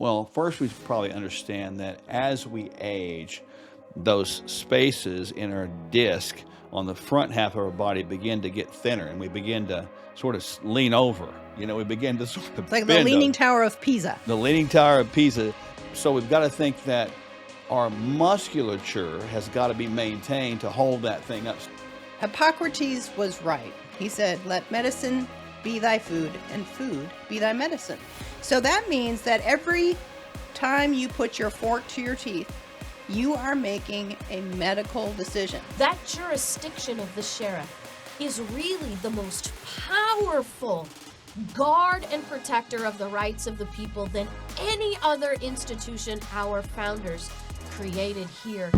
Well, first, we should probably understand that as we age, those spaces in our disc on the front half of our body begin to get thinner and we begin to sort of lean over. We begin to sort It's of like the bend Leaning over. Tower of Pisa. The Leaning Tower of Pisa. So we've got to think that our musculature has got to be maintained to hold that thing up. Hippocrates was right. He said, let medicine be thy food and food be thy medicine. So that means that every time you put your fork to your teeth, you are making a medical decision. That jurisdiction of the sheriff is really the most powerful guard and protector of the rights of the people than any other institution our founders created here.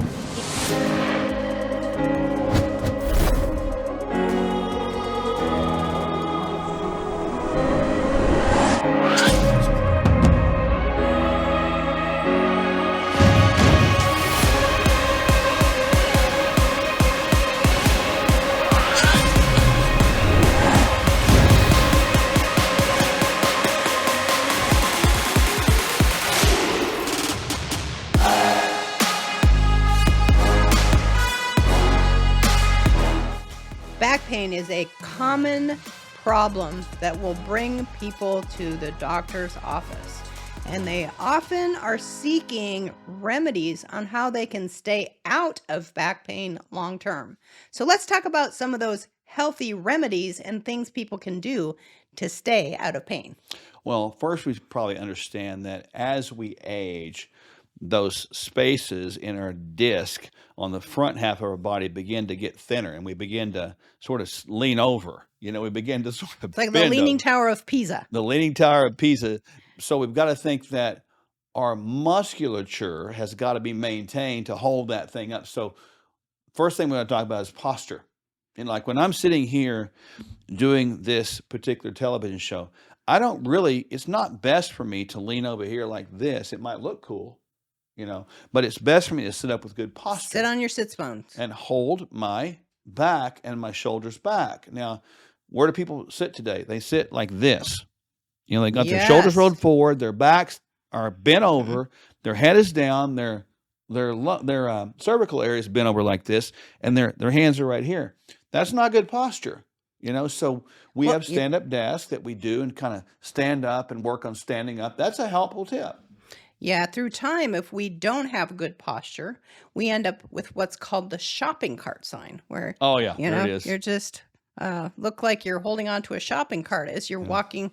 Back pain is a common problem that will bring people to the doctor's office. And they often are seeking remedies on how they can stay out of back pain long term. So let's talk about some of those healthy remedies and things people can do to stay out of pain. Well, first, we should probably understand that as we age, those spaces in our disc on the front half of our body begin to get thinner and we begin to sort of lean over. We begin to sort of It's like the bend Leaning over. Tower of Pisa. The Leaning Tower of Pisa. So we've got to think that our musculature has got to be maintained to hold that thing up. So first thing we're going to talk about is posture. And like when I'm sitting here doing this particular television show, it's not best for me to lean over here like this. It might look cool, but it's best for me to sit up with good posture. Sit on your sits bones. And hold my back and my shoulders back. Now, where do people sit today? They sit like this. They got their shoulders rolled forward, their backs are bent over, their head is down, their cervical area is bent over like this, and their hands are right here. That's not good posture. So we have stand-up desks that we do and kind of stand up and work on standing up. That's a helpful tip. Yeah, through time, if we don't have good posture, we end up with what's called the shopping cart sign, where there it is. you're just look like you're holding onto a shopping cart as you're walking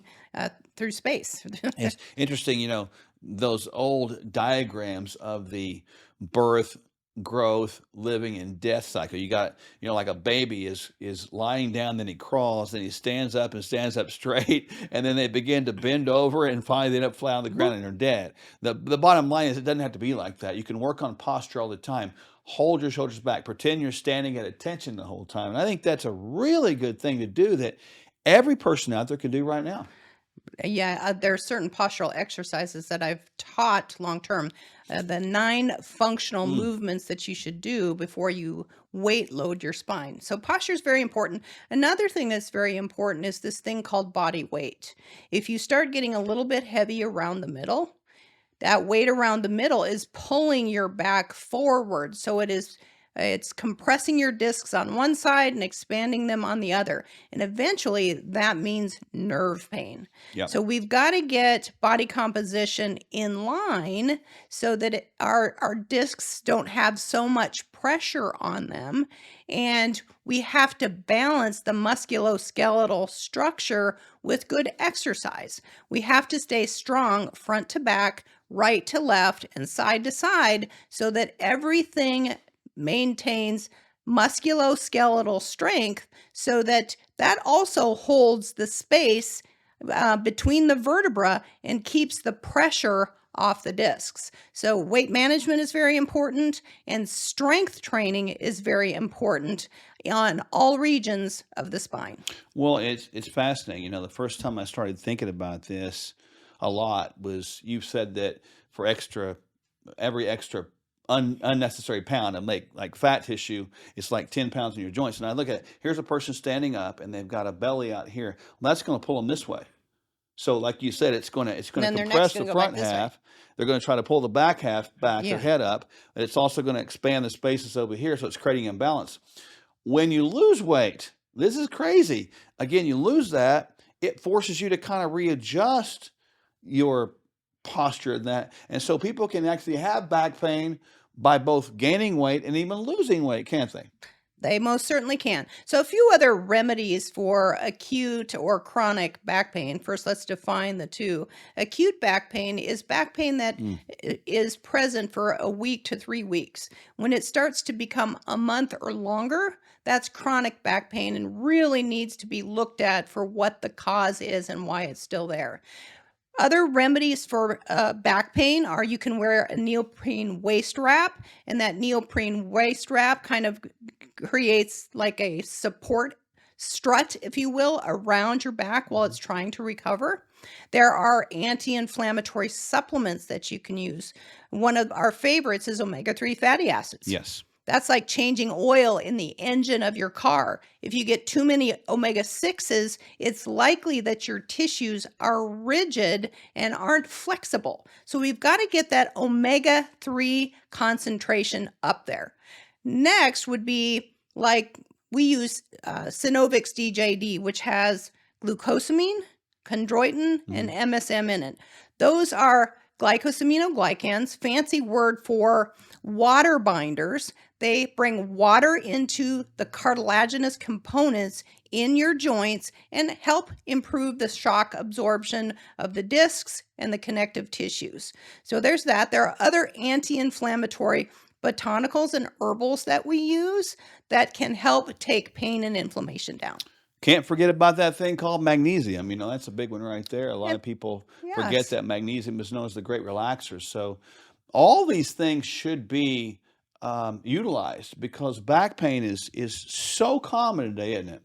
through space. It's interesting, those old diagrams of the birth, growth, living, and death cycle. You got, like a baby is lying down, then he crawls, then he stands up straight, and then they begin to bend over, and finally they end up flat on the ground and they're dead. The bottom line is it doesn't have to be like that. You can work on posture all the time. Hold your shoulders back. Pretend you're standing at attention the whole time. And I think that's a really good thing to do that every person out there can do right now. Yeah, there are certain postural exercises that I've taught long term. The 9 functional movements that you should do before you weight load your spine. So posture is very important. Another thing that's very important is this thing called body weight. If you start getting a little bit heavy around the middle, that weight around the middle is pulling your back forward. So it's compressing your discs on one side and expanding them on the other. And eventually that means nerve pain. Yep. So we've got to get body composition in line so that our discs don't have so much pressure on them. And we have to balance the musculoskeletal structure with good exercise. We have to stay strong front to back, right to left, and side to side so that everything maintains musculoskeletal strength, so that also holds the space between the vertebra and keeps the pressure off the discs. So weight management is very important, and strength training is very important on all regions of the spine. Well, it's fascinating. The first time I started thinking about this a lot was you said that for every extra unnecessary pound and make like fat tissue, it's like 10 pounds in your joints. And I look at, here's a person standing up and they've got a belly out here. Well, that's going to pull them this way. So like you said, it's going And to then their compress neck's the gonna go back front this way. half. They're going to try to pull the back half back, their Yeah. head up. And it's also going to expand the spaces over here, so it's creating imbalance. When you lose weight, this is crazy. Again, you lose that, it forces you to kind of readjust your posture and that. And so people can actually have back pain by both gaining weight and even losing weight, can't they? They most certainly can. So a few other remedies for acute or chronic back pain. First, let's define the two. Acute back pain is back pain that Mm. is present for a week to 3 weeks. When it starts to become a month or longer, that's chronic back pain and really needs to be looked at for what the cause is and why it's still there. Other remedies for back pain are you can wear a neoprene waist wrap, and that neoprene waist wrap kind of creates like a support strut, if you will, around your back while it's trying to recover. There are anti-inflammatory supplements that you can use. One of our favorites is omega-3 fatty acids. Yes. That's like changing oil in the engine of your car. If you get too many omega-6s, it's likely that your tissues are rigid and aren't flexible. So we've got to get that omega-3 concentration up there. Next would be like we use Synovic's DJD, which has glucosamine, chondroitin, and MSM in it. Those are glycosaminoglycans, fancy word for water binders. They bring water into the cartilaginous components in your joints and help improve the shock absorption of the discs and the connective tissues. So there's that. There are other anti-inflammatory botanicals and herbals that we use that can help take pain and inflammation down. Can't forget about that thing called magnesium. That's a big one right there. A lot Yep. of people Yes. forget that magnesium is known as the great relaxer. So all these things should be utilized because back pain is so common today, isn't it?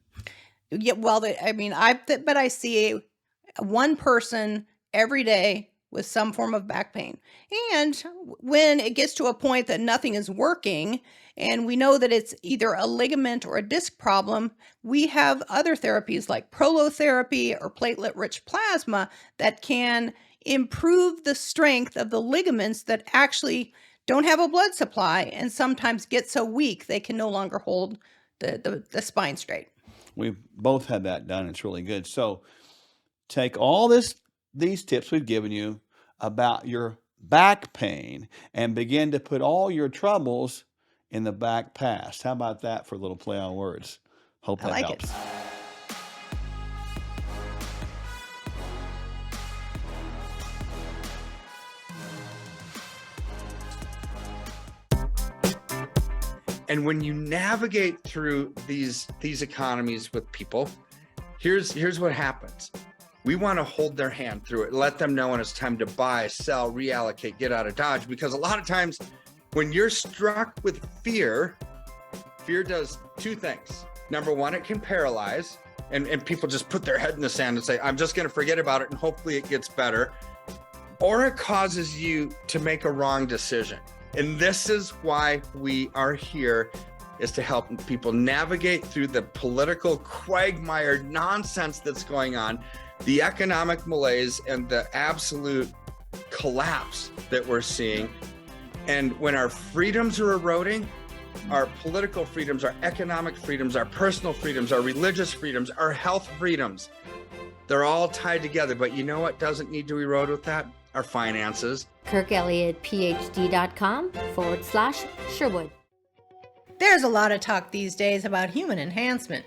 Yeah, well, I see one person every day with some form of back pain. And when it gets to a point that nothing is working, and we know that it's either a ligament or a disc problem, we have other therapies like prolotherapy or platelet-rich plasma that can improve the strength of the ligaments that actually don't have a blood supply and sometimes get so weak they can no longer hold the spine straight. We've both had that done. It's really good. So take all these tips we've given you about your back pain and begin to put all your troubles in the back past. How about that for a little play on words? Hope I that like helps. it. And when you navigate through these economies with people, here's what happens. We want to hold their hand through it, let them know when it's time to buy, sell, reallocate, get out of Dodge. Because a lot of times when you're struck with fear does two things. Number one, it can paralyze, and people just put their head in the sand and say, I'm just going to forget about it and hopefully it gets better. Or it causes you to make a wrong decision. And this is why we are here, is to help people navigate through the political quagmire nonsense that's going on, the economic malaise, and the absolute collapse that we're seeing. And when our freedoms are eroding, our political freedoms, our economic freedoms, our personal freedoms, our religious freedoms, our health freedoms, they're all tied together. But you know what doesn't need to erode with that? Our finances. KirkElliottPhD.com/Sherwood. There's a lot of talk these days about human enhancement.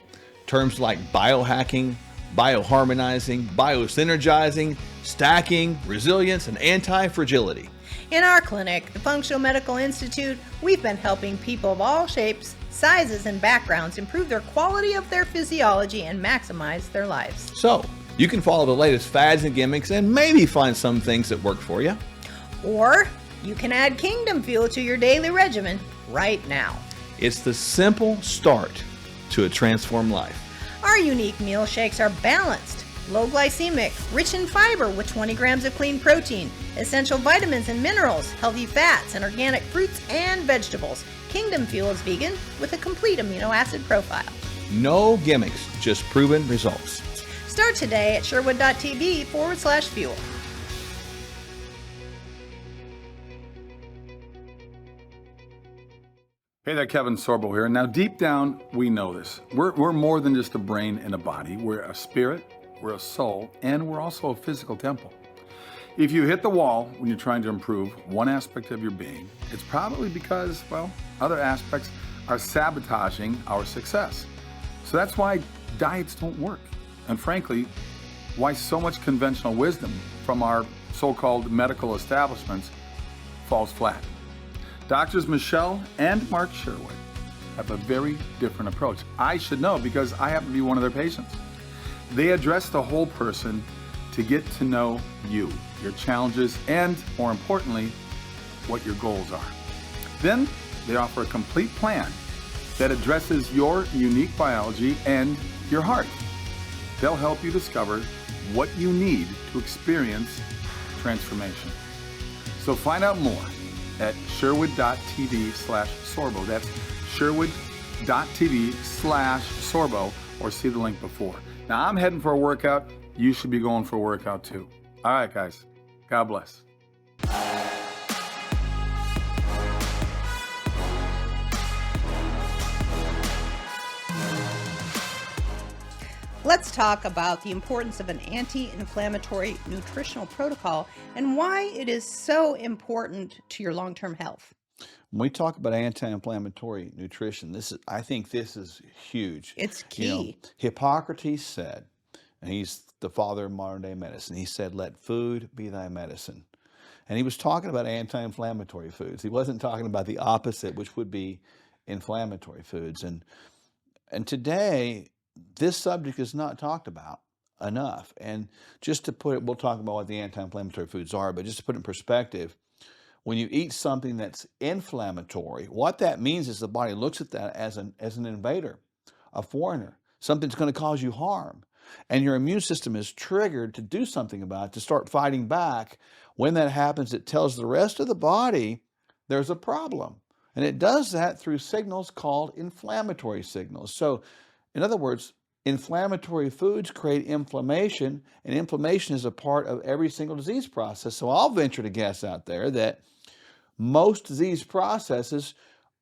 Terms like biohacking, bioharmonizing, biosynergizing, stacking, resilience, and anti-fragility. In our clinic, the Functional Medical Institute, we've been helping people of all shapes, sizes, and backgrounds improve their quality of their physiology and maximize their lives. So you can follow the latest fads and gimmicks and maybe find some things that work for you. Or you can add Kingdom Fuel to your daily regimen right now. It's the simple start to a transformed life. Our unique meal shakes are balanced, low glycemic, rich in fiber with 20 grams of clean protein, essential vitamins and minerals, healthy fats, and organic fruits and vegetables. Kingdom Fuel is vegan with a complete amino acid profile. No gimmicks, just proven results. Start today at sherwood.tv/fuel. Hey there, Kevin Sorbo here. Now, deep down, we know this. We're more than just a brain and a body. We're a spirit, we're a soul, and we're also a physical temple. If you hit the wall when you're trying to improve one aspect of your being, it's probably because, well, other aspects are sabotaging our success. So that's why diets don't work. And frankly, why so much conventional wisdom from our so-called medical establishments falls flat. Doctors Michele and Mark Sherwood have a very different approach. I should know because I happen to be one of their patients. They address the whole person to get to know you, your challenges, and more importantly, what your goals are. Then they offer a complete plan that addresses your unique biology and your heart. They'll help you discover what you need to experience transformation. So find out more at sherwood.tv/sorbo. That's sherwood.tv/sorbo, or see the link before. Now, I'm heading for a workout. You should be going for a workout too. All right, guys. God bless. Let's talk about the importance of an anti-inflammatory nutritional protocol and why it is so important to your long-term health. When we talk about anti-inflammatory nutrition, I think this is huge. It's You know, key. Hippocrates said, and he's the father of modern day medicine, he said, "Let food be thy medicine." And he was talking about anti-inflammatory foods. He wasn't talking about the opposite, which would be inflammatory foods. And today, this subject is not talked about enough. And just to put it, we'll talk about what the anti-inflammatory foods are, but just to put it in perspective, when you eat something that's inflammatory, what that means is the body looks at that as an invader, a foreigner, something that's going to cause you harm. And your immune system is triggered to do something about it, to start fighting back. When that happens, it tells the rest of the body there's a problem. And it does that through signals called inflammatory signals. So, in other words, inflammatory foods create inflammation, and inflammation is a part of every single disease process. So I'll venture to guess out there that most disease processes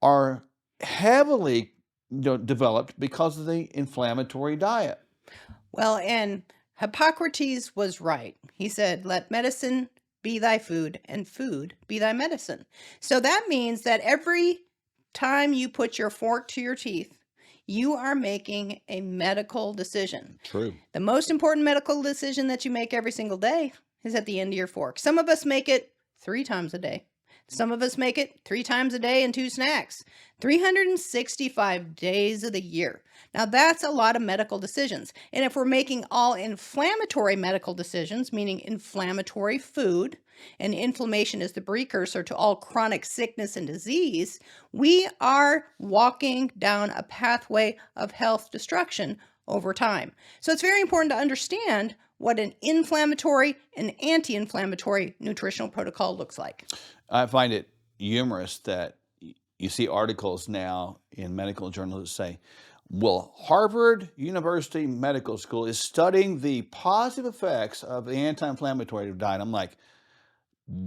are heavily developed because of the inflammatory diet. Well, and Hippocrates was right. He said, let medicine be thy food and food be thy medicine. So that means that every time you put your fork to your teeth, you are making a medical decision. True. The most important medical decision that you make every single day is at the end of your fork. Some of us make it 3 times a day. Some of us make it 3 times a day and 2 snacks. 365 days of the year. Now that's a lot of medical decisions. And if we're making all inflammatory medical decisions, meaning inflammatory food, and inflammation is the precursor to all chronic sickness and disease, we are walking down a pathway of health destruction over time. So it's very important to understand what an inflammatory and anti-inflammatory nutritional protocol looks like. I find it humorous that you see articles now in medical journals that say, well, Harvard University Medical School is studying the positive effects of the anti-inflammatory diet. I'm like,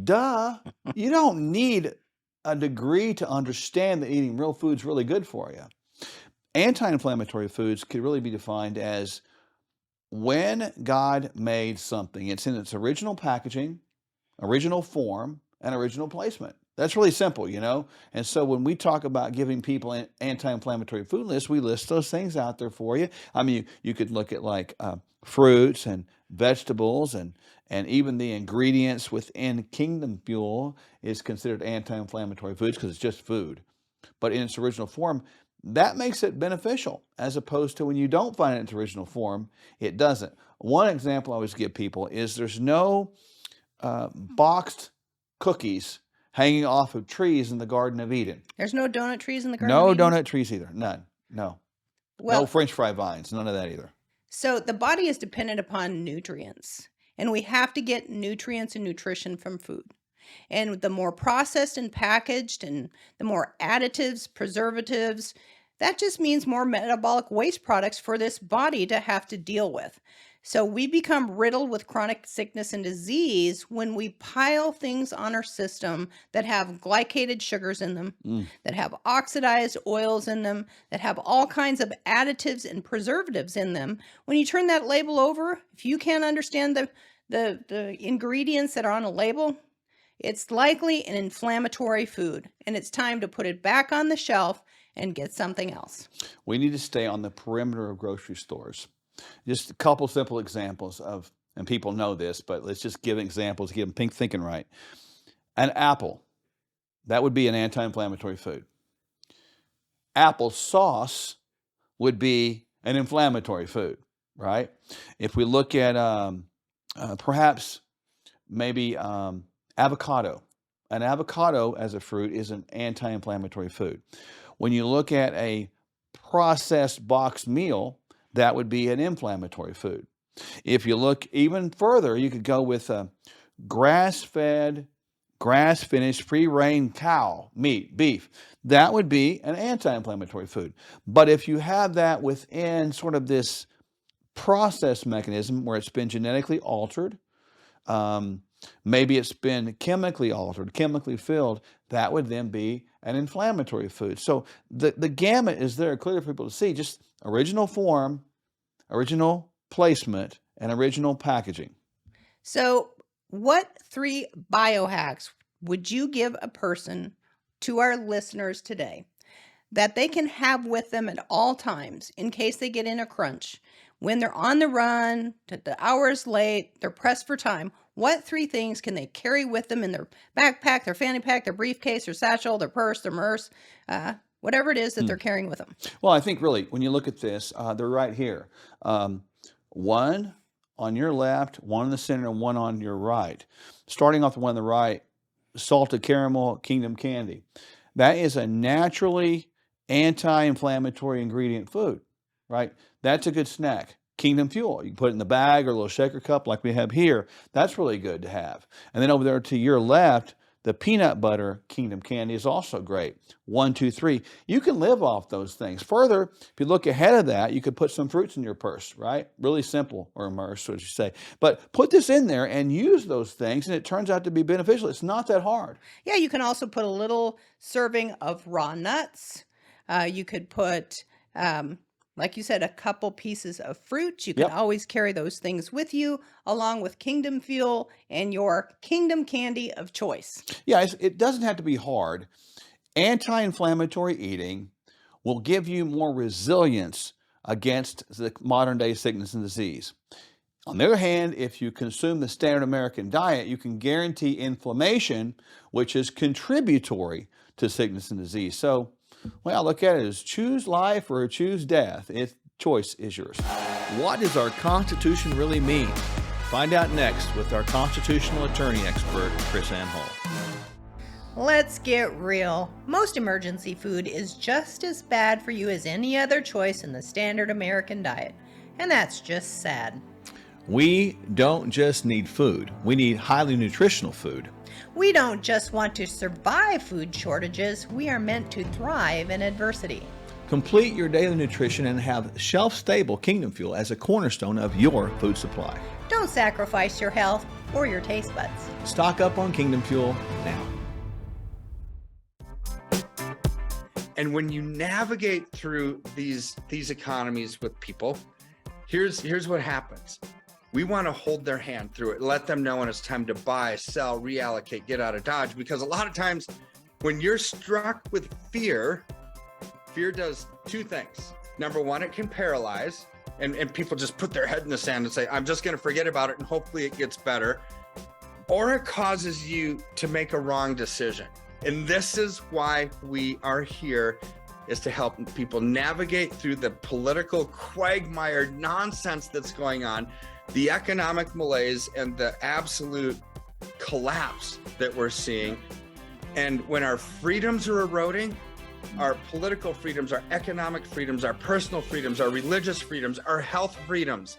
duh, you don't need a degree to understand that eating real food is really good for you. Anti-inflammatory foods could really be defined as when God made something, it's in its original packaging, original form, and original placement. That's really simple, you know? And so when we talk about giving people an anti-inflammatory food list, we list those things out there for you. I mean, you could look at like fruits and vegetables and even the ingredients within Kingdom Fuel is considered anti-inflammatory foods because it's just food. But in its original form, that makes it beneficial as opposed to when you don't find it in its original form, it doesn't. One example I always give people is there's no boxed cookies hanging off of trees in the Garden of Eden. There's no donut trees in the Garden No of Eden? donut trees either. None. No. Well, No French fry vines. None of that either. so the body is dependent upon nutrients, and we have to get nutrients and nutrition from food. And the more processed and packaged and the more additives, preservatives, that just means more metabolic waste products for this body to have to deal with. So we become riddled with chronic sickness and disease when we pile things on our system that have glycated sugars in them, that have oxidized oils in them, that have all kinds of additives and preservatives in them. When you turn that label over, if you can't understand the ingredients that are on a label, it's likely an inflammatory food, and it's time to put it back on the shelf and get something else. We need to stay on the perimeter of grocery stores. Just a couple simple examples of, and people know this, but let's just give examples, give them pink thinking right. An apple, that would be an anti-inflammatory food. Apple sauce would be an inflammatory food, right? If we look at perhaps maybe avocado, an avocado as a fruit is an anti-inflammatory food. When you look at a processed boxed meal, that would be an inflammatory food. If you look even further, you could go with a grass-fed, grass-finished, free-range cow meat, beef. That would be an anti-inflammatory food. But if you have that within sort of this process mechanism where it's been genetically altered, maybe it's been chemically altered, chemically filled, that would then be an inflammatory food. So the gamut is there clear for people to see, just original form, original placement, and original packaging. So what 3 biohacks would you give a person, to our listeners today, that they can have with them at all times in case they get in a crunch? When they're on the run, the hour's late, they're pressed for time, what 3 things can they carry with them in their backpack, their fanny pack, their briefcase, their satchel, their purse, their MERS, whatever it is that they're carrying with them? Well, I think really, when you look at this, they're right here. One on your left, one in the center, and one on your right. Starting off the one on the right, salted caramel Kingdom candy. That is a naturally anti-inflammatory ingredient food, right? That's a good snack. Kingdom Fuel, you can put it in the bag or a little shaker cup like we have here. That's really good to have. And then over there to your left, the peanut butter Kingdom candy is also great. 1, 2, 3. You can live off those things. Further, if you look ahead of that, you could put some fruits in your purse, right? Really simple, or immerse, as you say. But put this in there and use those things, and it turns out to be beneficial. It's not that hard. Yeah, you can also put a little serving of raw nuts. You could put, like you said, a couple pieces of fruit. You can always carry those things with you, along with Kingdom Fuel and your Kingdom candy of choice. Yeah, it doesn't have to be hard. Anti-inflammatory eating will give you more resilience against the modern day sickness and disease. On the other hand, if you consume the standard American diet, you can guarantee inflammation, which is contributory to sickness and disease. So, well, look at it as choose life or choose death. Choice is yours. What does our Constitution really mean? Find out next with our constitutional attorney expert, Chris Ann Hall. Let's get real. Most emergency food is just as bad for you as any other choice in the standard American diet. And that's just sad. We don't just need food. We need highly nutritional food. We don't just want to survive food shortages. We are meant to thrive in adversity. Complete your daily nutrition and have shelf-stable Kingdom Fuel as a cornerstone of your food supply. Don't sacrifice your health or your taste buds. Stock up on Kingdom Fuel now. And when you navigate through these economies with people, here's what happens. We want to hold their hand through it, let them know when it's time to buy, sell, reallocate, get out of Dodge. Because a lot of times when you're struck with fear does 2 things. Number 1, it can paralyze, and people just put their head in the sand and say, I'm just going to forget about it and hopefully it gets better. Or it causes you to make a wrong decision. And this is why we are here, is to help people navigate through the political quagmire nonsense that's going on, the economic malaise, and the absolute collapse that we're seeing. And when our freedoms are eroding, our political freedoms, our economic freedoms, our personal freedoms, our religious freedoms, our health freedoms,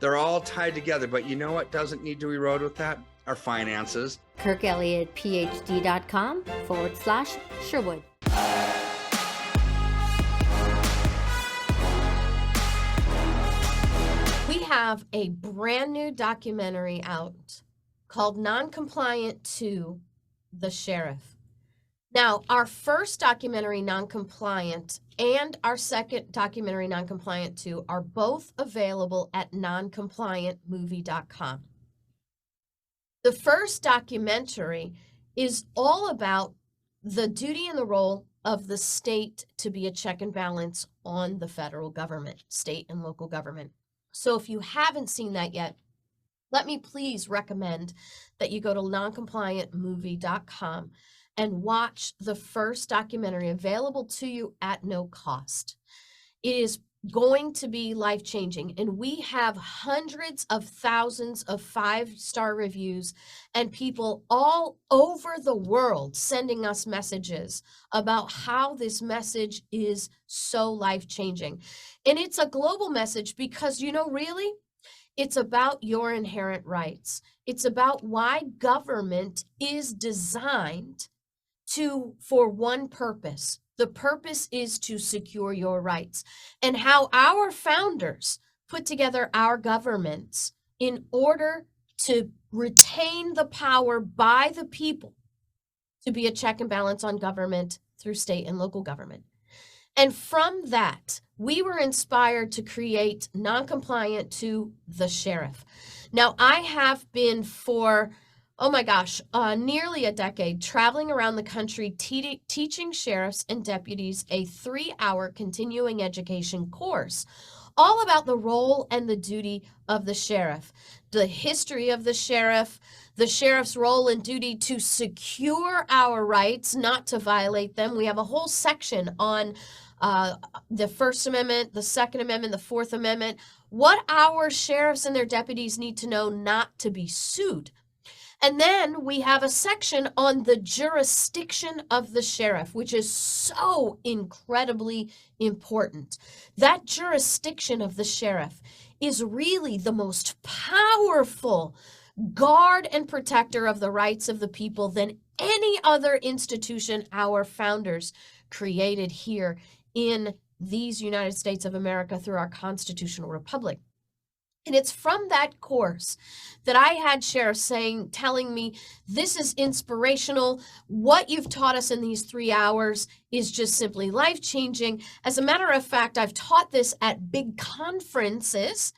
they're all tied together. But you know what doesn't need to erode with that? Our finances. KirkElliottPhD.com/Sherwood. We have a brand new documentary out called Non-Compliant to the Sheriff. Now, our first documentary, Non-Compliant, and our second documentary, Non-Compliant 2, are both available at noncompliantmovie.com. The first documentary is all about the duty and the role of the state to be a check and balance on the federal government, state and local government. So if you haven't seen that yet, let me please recommend that you go to noncompliantmovie.com and watch the first documentary, available to you at no cost. It is going to be life-changing, and we have hundreds of thousands of 5-star reviews and people all over the world sending us messages about how this message is so life-changing. And it's a global message because, really, it's about your inherent rights. It's about why government is designed for one purpose. The purpose is to secure your rights, and how our founders put together our governments in order to retain the power by the people to be a check and balance on government through state and local government. And from that, we were inspired to create Non-Compliant to the Sheriff. Now, I have been for nearly a decade, traveling around the country teaching sheriffs and deputies a 3-hour continuing education course, all about the role and the duty of the sheriff, the history of the sheriff's role and duty to secure our rights, not to violate them. We have a whole section on the First Amendment, the Second Amendment, the Fourth Amendment, what our sheriffs and their deputies need to know not to be sued. And then we have a section on the jurisdiction of the sheriff, which is so incredibly important. That jurisdiction of the sheriff is really the most powerful guard and protector of the rights of the people than any other institution our founders created here in these United States of America through our constitutional republic. And it's from that course that I had sheriffs telling me, this is inspirational. What you've taught us in these 3 hours is just simply life-changing. As a matter of fact, I've taught this at big conferences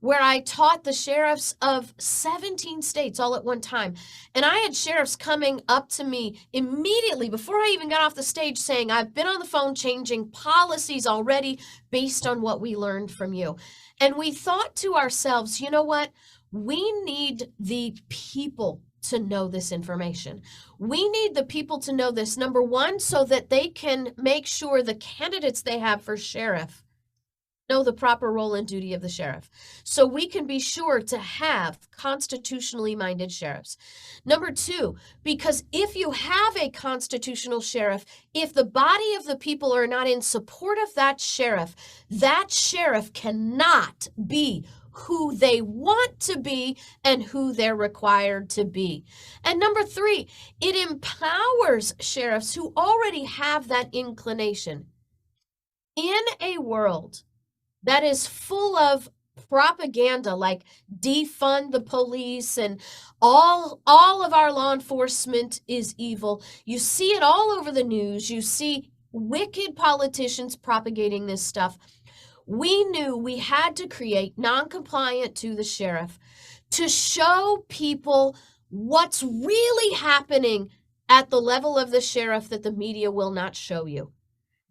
where I taught the sheriffs of 17 states all at one time. And I had sheriffs coming up to me immediately before I even got off the stage saying, I've been on the phone changing policies already based on what we learned from you. And we thought to ourselves, you know what? We need the people to know this information. We need the people to know this, number one, so that they can make sure the candidates they have for sheriff know the proper role and duty of the sheriff. So we can be sure to have constitutionally minded sheriffs. Number two, because if you have a constitutional sheriff, if the body of the people are not in support of that sheriff cannot be who they want to be and who they're required to be. And number three, it empowers sheriffs who already have that inclination. In a world that is full of propaganda like defund the police and all of our law enforcement is evil. You see it all over the news. You see wicked politicians propagating this stuff. We knew we had to create Non-Compliant to the Sheriff to show people what's really happening at the level of the sheriff that the media will not show you.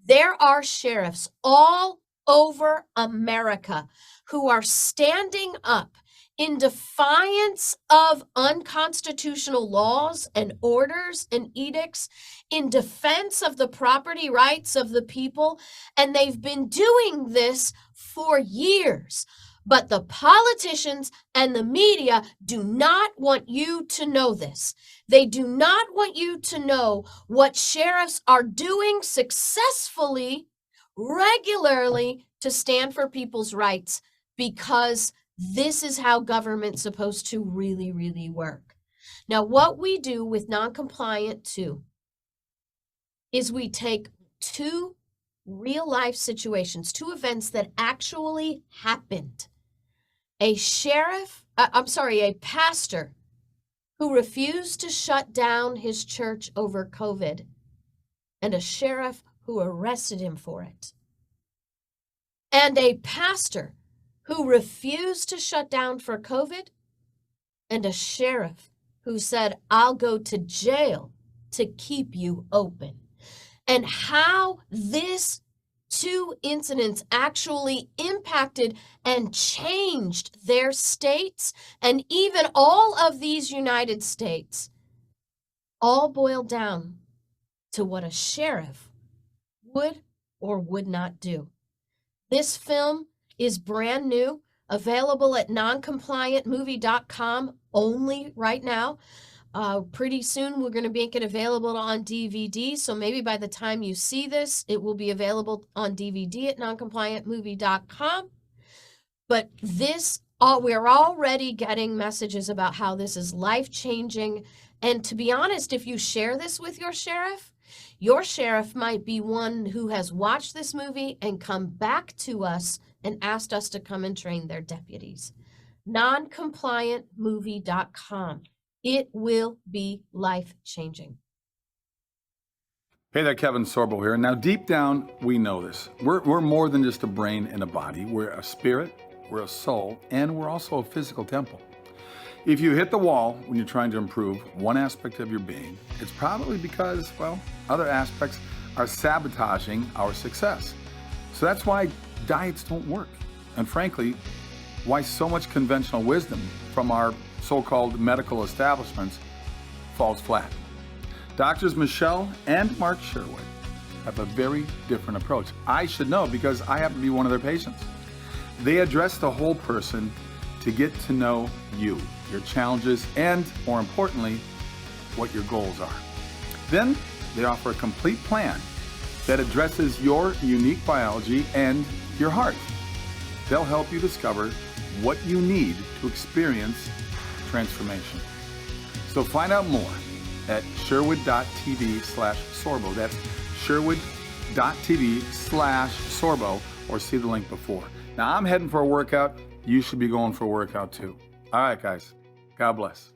There are sheriffs all over America who are standing up in defiance of unconstitutional laws and orders and edicts, in defense of the property rights of the people, and they've been doing this for years. But the politicians and the media do not want you to know this. They do not want you to know what sheriffs are doing successfully, regularly, to stand for people's rights, because this is how government's supposed to really, really work. Now, what we do with Non-Compliant 2 is we take two real life situations, two events that actually happened, a pastor who refused to shut down his church over COVID, and a sheriff who arrested him for it. And a pastor who refused to shut down for COVID, and a sheriff who said, I'll go to jail to keep you open. And how this two incidents actually impacted and changed their states, and even all of these United States, all boiled down to what a sheriff would or would not do. This film is brand new, available at noncompliantmovie.com only right now. Pretty soon we're going to make it available on DVD, so maybe by the time you see this, it will be available on DVD at noncompliantmovie.com. But we're already getting messages about how this is life-changing. And to be honest, if you share this with your sheriff might be one who has watched this movie and come back to us and asked us to come and train their deputies. Noncompliantmovie.com. It will be life-changing. Hey there, Kevin Sorbo here. Now, deep down, we know this. We're more than just a brain and a body. We're a spirit, we're a soul, and we're also a physical temple. If you hit the wall when you're trying to improve one aspect of your being, it's probably because, well, other aspects are sabotaging our success. So that's why diets don't work. And frankly, why so much conventional wisdom from our so-called medical establishments falls flat. Doctors Michele and Mark Sherwood have a very different approach. I should know because I happen to be one of their patients. They address the whole person to get to know you, your challenges, and more importantly, what your goals are. Then they offer a complete plan that addresses your unique biology and your heart. They'll help you discover what you need to experience transformation. So find out more at sherwood.tv/sorbo. That's sherwood.tv/sorbo, or see the link before. Now I'm heading for a workout. You should be going for a workout too. All right, guys. God bless.